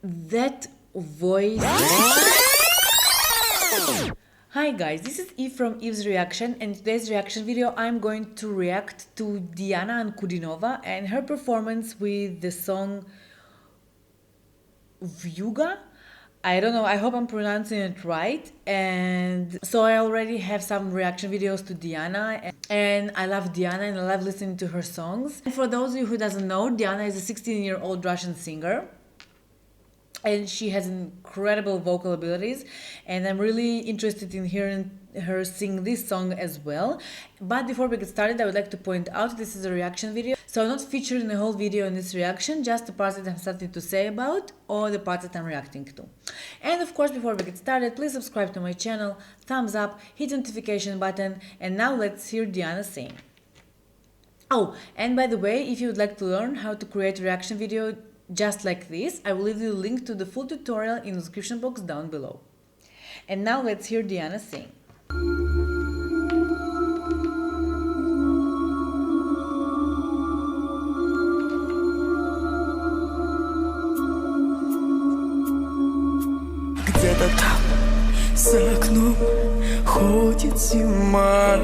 That voice. Hi guys, this is Eve from Eve's Reaction, and today's reaction video I'm going to react to Diana Ankudinova and her performance with the song Vьюга. I don't know, I hope I'm pronouncing it right. And so I already have some reaction videos to Diana, and I love Diana and I love listening to her songs. And for those of you who doesn't know, Diana is a 16-year-old Russian singer, and she has incredible vocal abilities, and I'm really interested in hearing her sing this song as well. But before we get started, I would like to point out this is a reaction video, so I'm not featuring the whole video in this reaction, just the parts that I have something to say about or the parts that I'm reacting to. And of course, before we get started, please subscribe to my channel, thumbs up, hit the notification button, and now let's hear Diana sing. Oh, and by the way, if you would like to learn how to create a reaction video just like this, I will leave you a link to the full tutorial in the description box down below. And now let's hear Diana sing. Где-то там, за окном, ходит зима.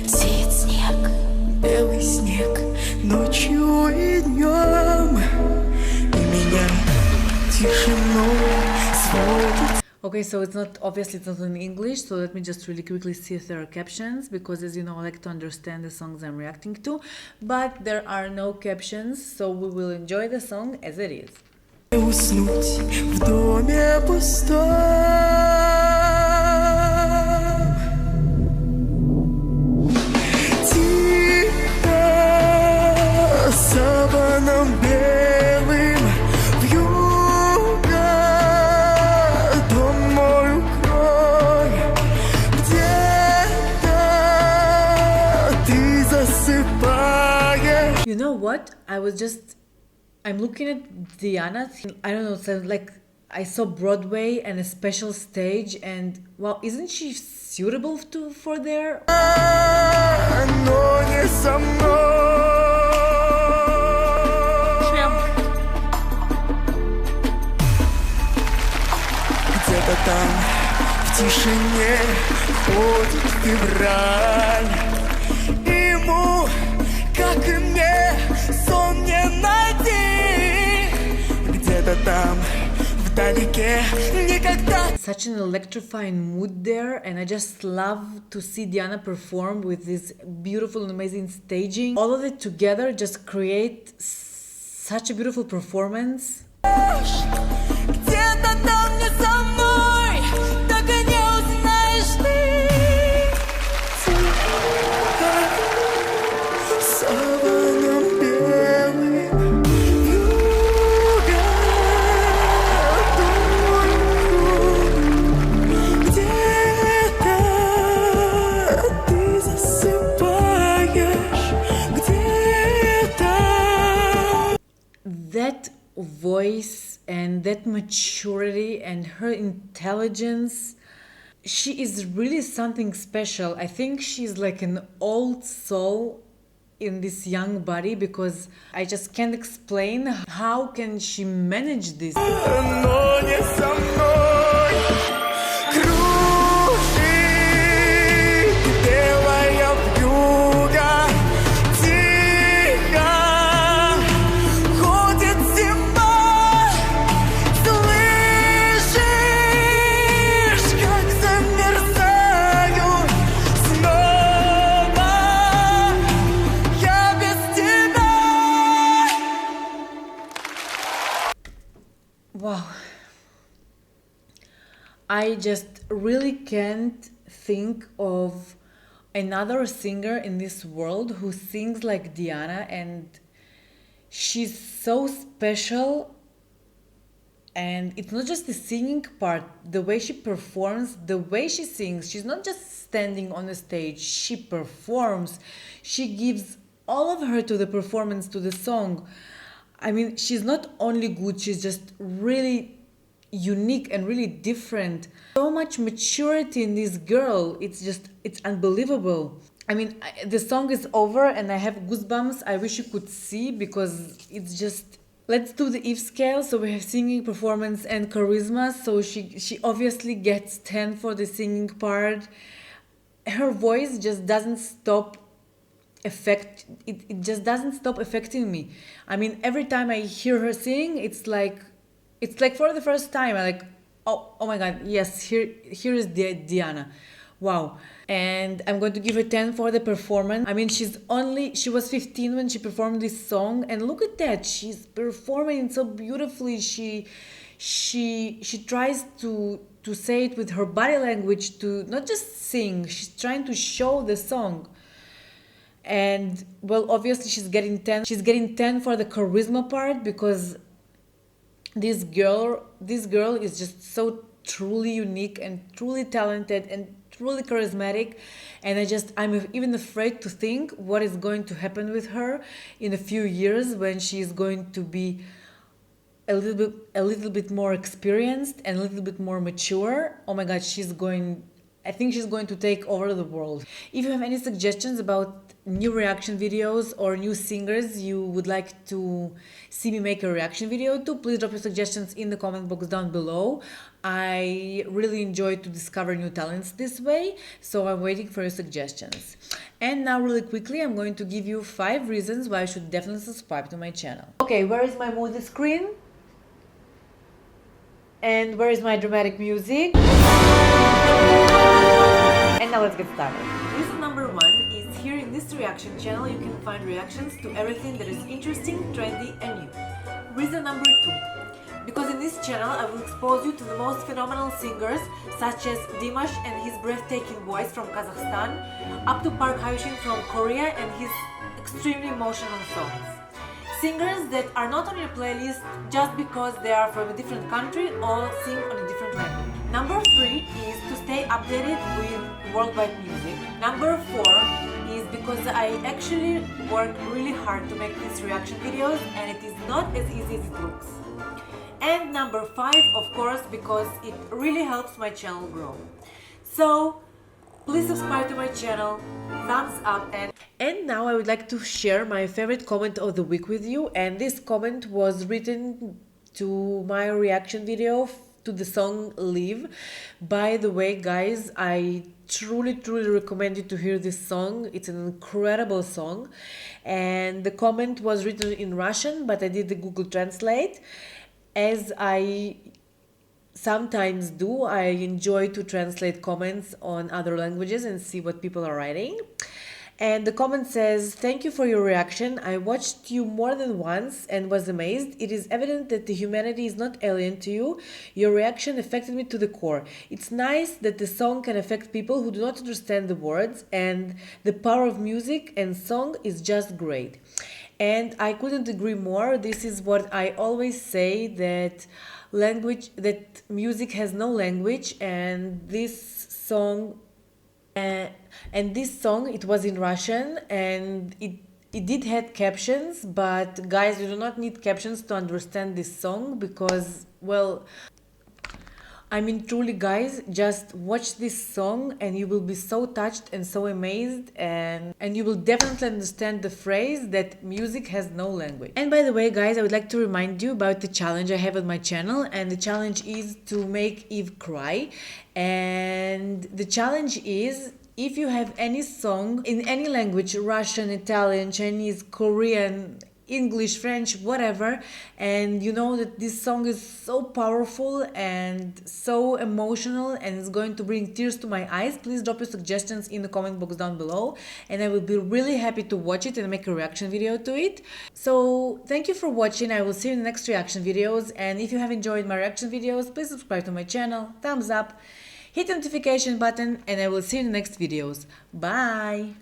Сеет снег, белый снег, ночью и днем. И меня тишиной сводит. Okay, so it's not in English, so let me just really quickly see if there are captions, because as you know I like to understand the songs I'm reacting to, but there are no captions, so we will enjoy the song as it is. Уснуть в доме пустом. Тихо, саваном белым, вьюга, дом мой укрой. Где-то ты засыпаешь. You know what? I'm looking at Diana, I don't know, it sounds like I saw Broadway and a special stage, and wow, isn't she suitable for there? Но не со мной. Где-то там в тишине ходит февраль. Ему, как и мне, сон не найти. Где-то там вдалеке никогда. Such an electrifying mood there, and I just love to see Diana perform with this beautiful and amazing staging. All of it together just create such a beautiful performance. Где-то там не со мной, так и не узнаешь ты. Саваном белым, вьюга, дом мой. Где-то ты засыпаешь, где-то. That voice and that maturity and her intelligence, she is really something special. I think she's like an old soul in this young body, because I just can't explain how can she manage this. Но не со мной. Кружит белая вьюга. Тихо ходит зима. Слышишь, как замерзаю снова я без тебя. Wow. I just really can't think of another singer in this world who sings like Diana, and she's so special. And it's not just the singing part, the way she performs, the way she sings. She's not just standing on the stage, she performs. She gives all of her to the performance, to the song. I mean, she's not only good, she's just really unique and really different. So much maturity in this girl. It's unbelievable. I mean, the song is over and I have goosebumps. I wish you could see, because it's just Let's do the Eve scale. So we have singing, performance, and charisma. So she obviously gets 10 for the singing part. Her voice just doesn't stop it just doesn't stop affecting me. I mean, every time I hear her sing, it's like for the first time I like, oh my god, yes, here is Diana. Wow. And I'm going to give her 10 for the performance. I mean, she was 15 when she performed this song, and look at that, she's performing so beautifully. She tries to say it with her body language, to not just sing, she's trying to show the song. And well, obviously she's getting 10 for the charisma part, because this girl is just so truly unique and truly talented and truly charismatic. And I'm even afraid to think what is going to happen with her in a few years, when she's going to be a little bit more experienced and a little bit more mature. Oh my god, I think she's going to take over the world. If you have any suggestions about new reaction videos or new singers you would like to see me make a reaction video to, please drop your suggestions in the comment box down below. I really enjoy to discover new talents this way, so I'm waiting for your suggestions. And now really quickly, I'm going to give you 5 reasons why you should definitely subscribe to my channel. Okay, where is my movie screen? And where is my dramatic music? And now let's get started. Reason number 1 is, here in this reaction channel you can find reactions to everything that is interesting, trendy and new. Reason number 2, because in this channel I will expose you to the most phenomenal singers, such as Dimash and his breathtaking voice from Kazakhstan, up to Park Hae-shin from Korea and his extremely emotional songs. Singers that are not on your playlist just because they are from a different country or sing on a different language. Number 3 is to stay updated with worldwide music. Number 4 is because I actually work really hard to make these reaction videos, and it is not as easy as it looks. And number 5, of course, because it really helps my channel grow. So please subscribe to my channel, thumbs up, and now I would like to share my favorite comment of the week with you. And this comment was written to my reaction video to the song Live. By the way, guys, I truly recommend you to hear this song. It's an incredible song. And the comment was written in Russian, but I did the Google Translate. As I sometimes do, I enjoy to translate comments on other languages and see what people are writing. And the comment says, "Thank you for your reaction. I watched you more than once and was amazed. It is evident that the humanity is not alien to you. Your reaction affected me to the core. It's nice that the song can affect people who do not understand the words, and the power of music and song is just great." And I couldn't agree more. This is what I always say, that music has no language, and this song it was in Russian, and it did have captions, but guys, you do not need captions to understand this song, because, well, I mean, truly, guys, just watch this song and you will be so touched and so amazed, and you will definitely understand the phrase that music has no language. And by the way, guys, I would like to remind you about the challenge I have on my channel, and the challenge is to make Eve cry. And the challenge is, if you have any song in any language, Russian, Italian, Chinese, Korean, English, French, whatever, and you know that this song is so powerful and so emotional and it's going to bring tears to my eyes, please drop your suggestions in the comment box down below, and I will be really happy to watch it and make a reaction video to it. So thank you for watching. I will see you in the next reaction videos, and if you have enjoyed my reaction videos, please subscribe to my channel, thumbs up, hit the notification button, and I will see you in the next videos. Bye!